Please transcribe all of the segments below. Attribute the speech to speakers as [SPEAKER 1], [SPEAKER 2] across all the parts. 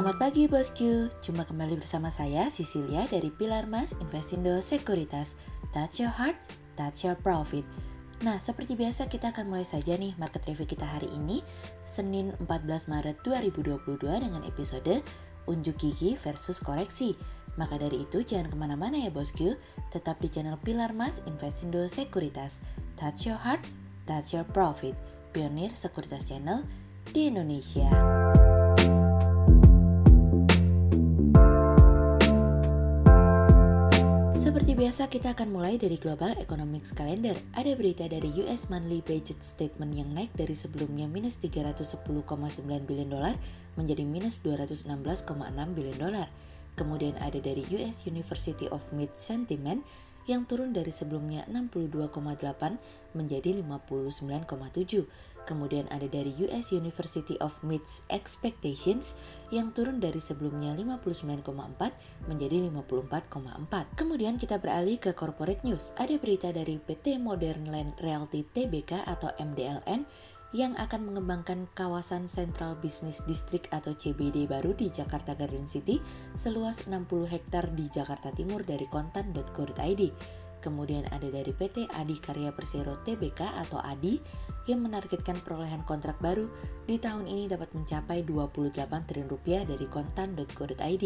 [SPEAKER 1] Selamat pagi bosku, jumpa kembali bersama saya Cecilia dari Pilar Mas Investindo Sekuritas. Touch your heart, touch your profit. Nah, seperti biasa kita akan mulai saja nih market review kita hari ini, Senin 14 Maret 2022 dengan episode Unjuk Gigi versus Koreksi. Maka dari itu jangan kemana-mana ya bosku, tetap di channel Pilar Mas Investindo Sekuritas. Touch your heart, touch your profit. Pionir Sekuritas Channel di Indonesia. Seperti biasa kita akan mulai dari Global Economics Calendar. Ada berita dari US Monthly Budget Statement yang naik dari sebelumnya minus 310,9 billion dolar menjadi minus 216,6 billion dolar. Kemudian ada dari US University of Mid Sentiment yang turun dari sebelumnya 62,8 menjadi 59,7. Kemudian ada dari US University of Mid's Expectations yang turun dari sebelumnya 59,4 menjadi 54,4. Kemudian kita beralih ke corporate news. Ada berita dari PT Modern Land Realty Tbk atau MDLN yang akan mengembangkan kawasan Central Business District atau CBD baru di Jakarta Garden City seluas 60 hektar di Jakarta Timur dari kontan.go.id. Kemudian ada dari PT Adi Karya Persero Tbk atau Adi yang menargetkan perolehan kontrak baru di tahun ini dapat mencapai 28 triliun rupiah dari kontan.go.id.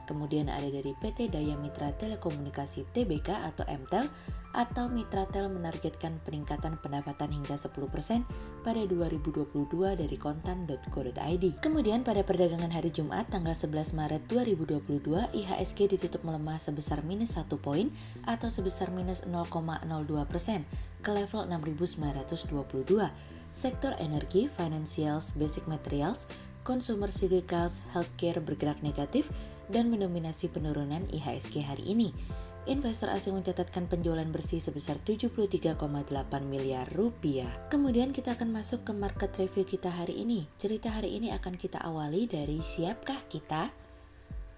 [SPEAKER 1] Kemudian ada dari PT Daya Mitra Telekomunikasi Tbk atau MTEL atau Mitratel menargetkan peningkatan pendapatan hingga 10% pada 2022 dari kontan.go.id. Kemudian pada perdagangan hari Jumat tanggal 11 Maret 2022, IHSG ditutup melemah sebesar minus 1 poin atau sebesar minus 0,02% ke level 6.922. Sektor energi, financials, basic materials, consumer cyclicals, healthcare bergerak negatif dan mendominasi penurunan IHSG hari ini. Investor asing mencatatkan penjualan bersih sebesar 73,8 miliar rupiah. Kemudian kita akan masuk ke market review kita hari ini. Cerita hari ini akan kita awali dari siapkah kita?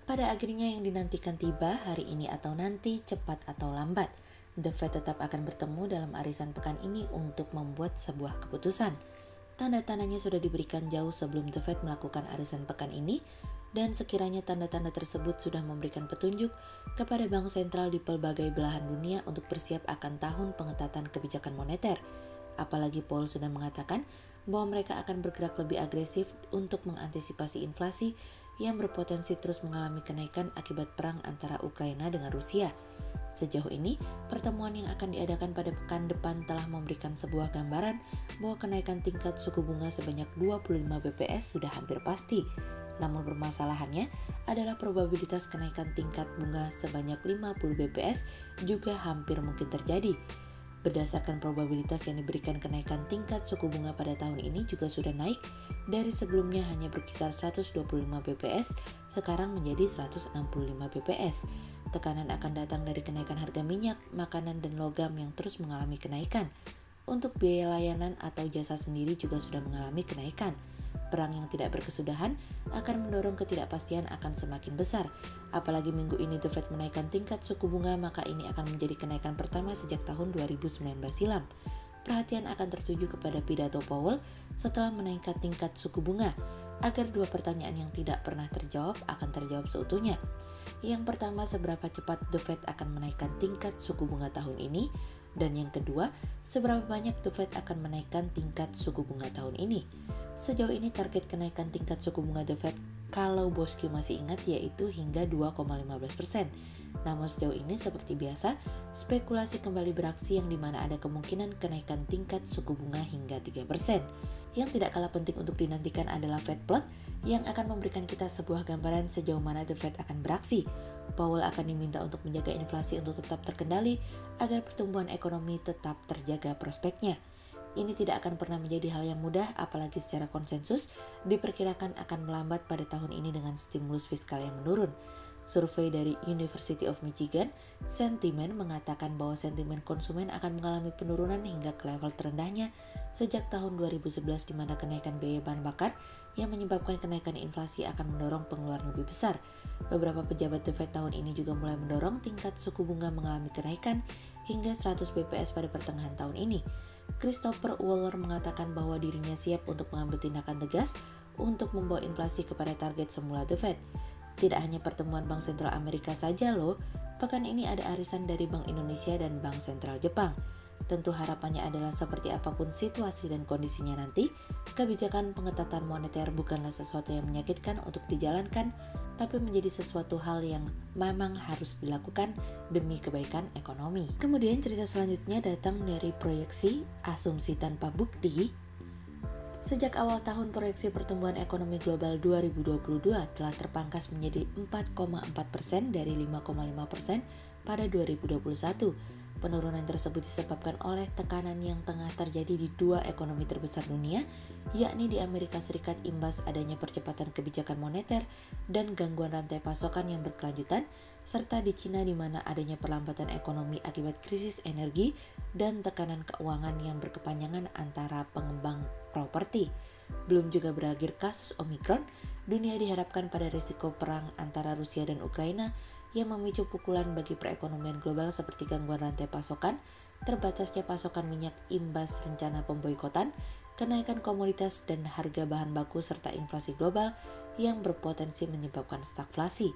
[SPEAKER 1] Pada akhirnya yang dinantikan tiba hari ini atau nanti, cepat atau lambat. The Fed tetap akan bertemu dalam arisan pekan ini untuk membuat sebuah keputusan. Tanda-tandanya sudah diberikan jauh sebelum The Fed melakukan arisan pekan ini, dan sekiranya tanda-tanda tersebut sudah memberikan petunjuk kepada bank sentral di pelbagai belahan dunia untuk bersiap akan tahun pengetatan kebijakan moneter. Apalagi Powell sudah mengatakan bahwa mereka akan bergerak lebih agresif untuk mengantisipasi inflasi yang berpotensi terus mengalami kenaikan akibat perang antara Ukraina dengan Rusia. Sejauh ini, pertemuan yang akan diadakan pada pekan depan telah memberikan sebuah gambaran bahwa kenaikan tingkat suku bunga sebanyak 25 BPS sudah hampir pasti. Namun permasalahannya adalah probabilitas kenaikan tingkat bunga sebanyak 50 BPS juga hampir mungkin terjadi. Berdasarkan probabilitas yang diberikan kenaikan tingkat suku bunga pada tahun ini juga sudah naik dari sebelumnya hanya berkisar 125 BPS, sekarang menjadi 165 BPS. Tekanan akan datang dari kenaikan harga minyak, makanan, dan logam yang terus mengalami kenaikan. Untuk biaya layanan atau jasa sendiri juga sudah mengalami kenaikan. Perang yang tidak berkesudahan akan mendorong ketidakpastian akan semakin besar. Apalagi minggu ini The Fed menaikkan tingkat suku bunga, maka ini akan menjadi kenaikan pertama sejak tahun 2019 silam. Perhatian akan tertuju kepada pidato Powell setelah menaikkan tingkat suku bunga, agar dua pertanyaan yang tidak pernah terjawab akan terjawab seutuhnya. Yang pertama, seberapa cepat The Fed akan menaikkan tingkat suku bunga tahun ini? Dan yang kedua, seberapa banyak The Fed akan menaikkan tingkat suku bunga tahun ini? Sejauh ini target kenaikan tingkat suku bunga The Fed, kalau bosku masih ingat, yaitu hingga 2,15%. Namun sejauh ini seperti biasa, spekulasi kembali beraksi yang dimana ada kemungkinan kenaikan tingkat suku bunga hingga 3%. Yang tidak kalah penting untuk dinantikan adalah Fed Plot yang akan memberikan kita sebuah gambaran sejauh mana The Fed akan beraksi. Powell akan diminta untuk menjaga inflasi untuk tetap terkendali agar pertumbuhan ekonomi tetap terjaga prospeknya. Ini tidak akan pernah menjadi hal yang mudah, apalagi secara konsensus diperkirakan akan melambat pada tahun ini dengan stimulus fiskal yang menurun. Survei dari University of Michigan, Sentiment mengatakan bahwa sentimen konsumen akan mengalami penurunan hingga ke level terendahnya sejak tahun 2011, di mana kenaikan biaya bahan bakar yang menyebabkan kenaikan inflasi akan mendorong pengeluaran lebih besar. Beberapa pejabat The Fed tahun ini juga mulai mendorong tingkat suku bunga mengalami kenaikan hingga 100 BPS pada pertengahan tahun ini. Christopher Waller mengatakan bahwa dirinya siap untuk mengambil tindakan tegas untuk membawa inflasi kepada target semula The Fed. Tidak hanya pertemuan Bank Sentral Amerika saja loh, pekan ini ada arisan dari Bank Indonesia dan Bank Sentral Jepang. Tentu harapannya adalah seperti apapun situasi dan kondisinya nanti, kebijakan pengetatan moneter bukanlah sesuatu yang menyakitkan untuk dijalankan, tapi menjadi sesuatu hal yang memang harus dilakukan demi kebaikan ekonomi. Kemudian cerita selanjutnya datang dari proyeksi asumsi tanpa bukti. Sejak awal tahun, proyeksi pertumbuhan ekonomi global 2022 telah terpangkas menjadi 4,4% dari 5,5% pada 2021. Penurunan tersebut disebabkan oleh tekanan yang tengah terjadi di dua ekonomi terbesar dunia, yakni di Amerika Serikat imbas adanya percepatan kebijakan moneter dan gangguan rantai pasokan yang berkelanjutan, serta di Cina di mana adanya perlambatan ekonomi akibat krisis energi dan tekanan keuangan yang berkepanjangan antara pengembang properti. Belum juga berakhir kasus Omikron, dunia dihadapkan pada risiko perang antara Rusia dan Ukraina yang memicu pukulan bagi perekonomian global seperti gangguan rantai pasokan, terbatasnya pasokan minyak imbas rencana pemboikotan, kenaikan komoditas dan harga bahan baku serta inflasi global yang berpotensi menyebabkan stagflasi.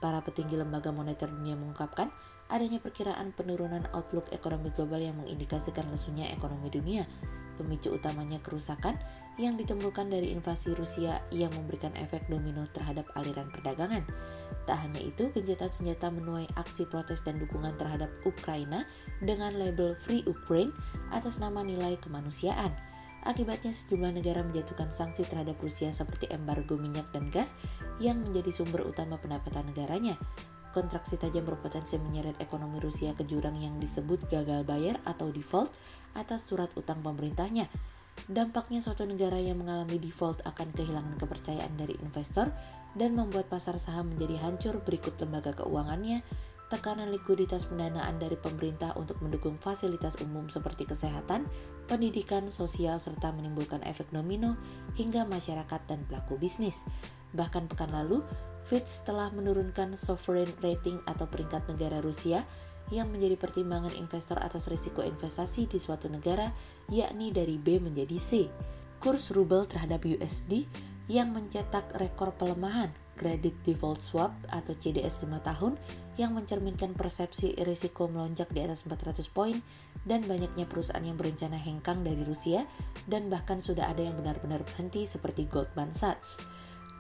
[SPEAKER 1] Para petinggi lembaga moneter dunia mengungkapkan adanya perkiraan penurunan outlook ekonomi global yang mengindikasikan lesunya ekonomi dunia. Pemicu utamanya kerusakan yang ditimbulkan dari invasi Rusia yang memberikan efek domino terhadap aliran perdagangan. Tak hanya itu, gencatan senjata menuai aksi protes dan dukungan terhadap Ukraina dengan label Free Ukraine atas nama nilai kemanusiaan. Akibatnya sejumlah negara menjatuhkan sanksi terhadap Rusia seperti embargo minyak dan gas yang menjadi sumber utama pendapatan negaranya. Kontraksi tajam berpotensi menyeret ekonomi Rusia ke jurang yang disebut gagal bayar atau default atas surat utang pemerintahnya. Dampaknya suatu negara yang mengalami default akan kehilangan kepercayaan dari investor dan membuat pasar saham menjadi hancur berikut lembaga keuangannya, tekanan likuiditas pendanaan dari pemerintah untuk mendukung fasilitas umum seperti kesehatan, pendidikan, sosial, serta menimbulkan efek domino hingga masyarakat dan pelaku bisnis. Bahkan pekan lalu, Fitch telah menurunkan sovereign rating atau peringkat negara Rusia yang menjadi pertimbangan investor atas risiko investasi di suatu negara, yakni dari B menjadi C. Kurs rubel terhadap USD yang mencetak rekor pelemahan, Credit Default Swap atau CDS 5 tahun yang mencerminkan persepsi risiko melonjak di atas 400 poin dan banyaknya perusahaan yang berencana hengkang dari Rusia dan bahkan sudah ada yang benar-benar berhenti seperti Goldman Sachs.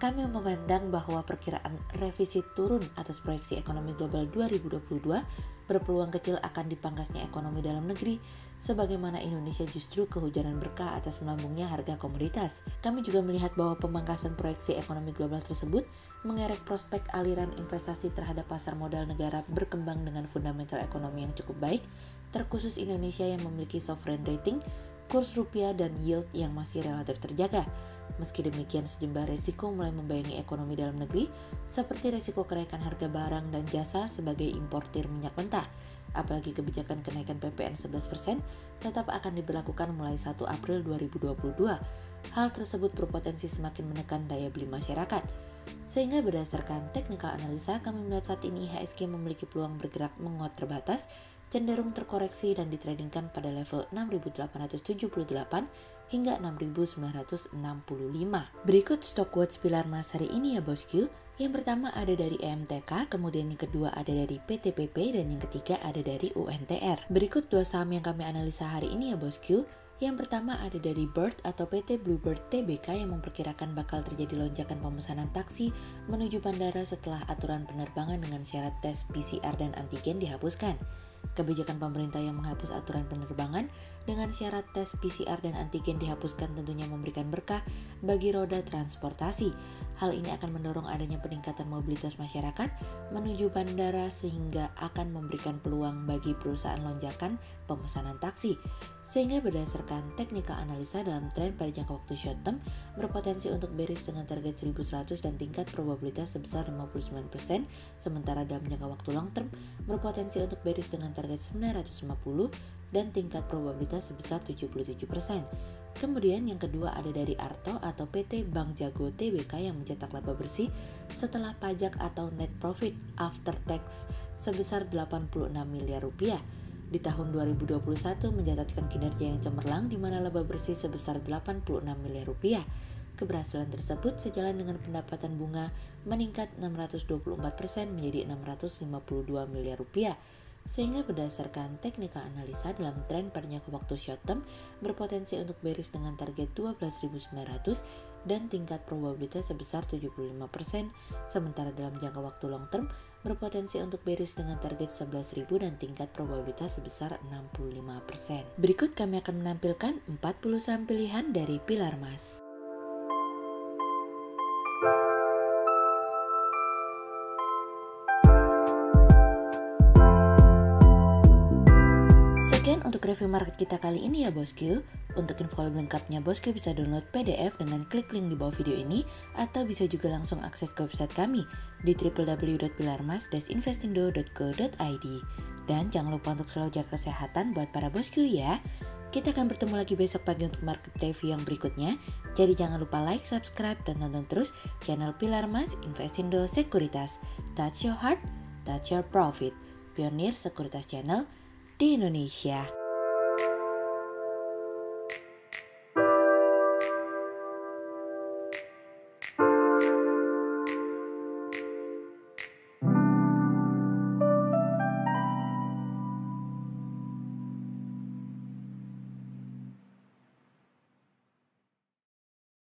[SPEAKER 1] Kami memandang bahwa perkiraan revisi turun atas proyeksi ekonomi global 2022 berpeluang kecil akan dipangkasnya ekonomi dalam negeri, sebagaimana Indonesia justru kehujanan berkah atas melambungnya harga komoditas. Kami juga melihat bahwa pemangkasan proyeksi ekonomi global tersebut mengerek prospek aliran investasi terhadap pasar modal negara berkembang dengan fundamental ekonomi yang cukup baik, terkhusus Indonesia yang memiliki sovereign rating, kurs rupiah dan yield yang masih relatif terjaga. Meski demikian, sejumlah resiko mulai membayangi ekonomi dalam negeri, seperti resiko kenaikan harga barang dan jasa sebagai importir minyak mentah. Apalagi kebijakan kenaikan PPN 11% tetap akan diberlakukan mulai 1 April 2022. Hal tersebut berpotensi semakin menekan daya beli masyarakat. Sehingga berdasarkan teknikal analisa, kami melihat saat ini IHSG memiliki peluang bergerak menguat terbatas, cenderung terkoreksi dan ditradingkan pada level 6.878 hingga 6.965. Berikut stock quotes pilar emas hari ini ya bosku. Yang pertama ada dari EMTK, kemudian yang kedua ada dari PTPP, dan yang ketiga ada dari UNTR. Berikut dua saham yang kami analisa hari ini ya bosku. Yang pertama ada dari Bird atau PT Bluebird Tbk yang memperkirakan bakal terjadi lonjakan pemesanan taksi menuju bandara setelah aturan penerbangan dengan syarat tes PCR dan antigen dihapuskan. Kebijakan pemerintah yang menghapus aturan penerbangan dengan syarat tes PCR dan antigen dihapuskan tentunya memberikan berkah bagi roda transportasi. Hal ini akan mendorong adanya peningkatan mobilitas masyarakat menuju bandara sehingga akan memberikan peluang bagi perusahaan lonjakan pemesanan taksi. Sehingga berdasarkan teknikal analisa dalam tren pada jangka waktu short term berpotensi untuk bearish dengan target 1100 dan tingkat probabilitas sebesar 59%, sementara dalam jangka waktu long term berpotensi untuk bearish dengan target 950 dan tingkat probabilitas sebesar 77%. Kemudian yang kedua ada dari Arto atau PT Bank Jago Tbk yang mencetak laba bersih setelah pajak atau net profit after tax sebesar 86 miliar rupiah. Di tahun 2021 mencatatkan kinerja yang cemerlang di mana laba bersih sebesar 86 miliar rupiah. Keberhasilan tersebut sejalan dengan pendapatan bunga meningkat 624% menjadi 652 miliar rupiah. Sehingga berdasarkan technical analisa dalam tren pada jangka waktu short term berpotensi untuk bearish dengan target 12.900 dan tingkat probabilitas sebesar 75%, sementara dalam jangka waktu long term berpotensi untuk bearish dengan target 11.000 dan tingkat probabilitas sebesar 65%. Berikut kami akan menampilkan 40 saham pilihan dari Pilar Mas. Sekian untuk review market kita kali ini ya bosku. Untuk info lengkapnya bosku bisa download PDF dengan klik link di bawah video ini atau bisa juga langsung akses ke website kami di www.pilarmas-investindo.co.id. Dan jangan lupa untuk selalu jaga kesehatan buat para bosku ya. Kita akan bertemu lagi besok pagi untuk market review yang berikutnya. Jadi jangan lupa like, subscribe, dan tonton terus channel Pilar Mas Investindo Sekuritas. Touch your heart, touch your profit. Pionir Sekuritas Channel di Indonesia.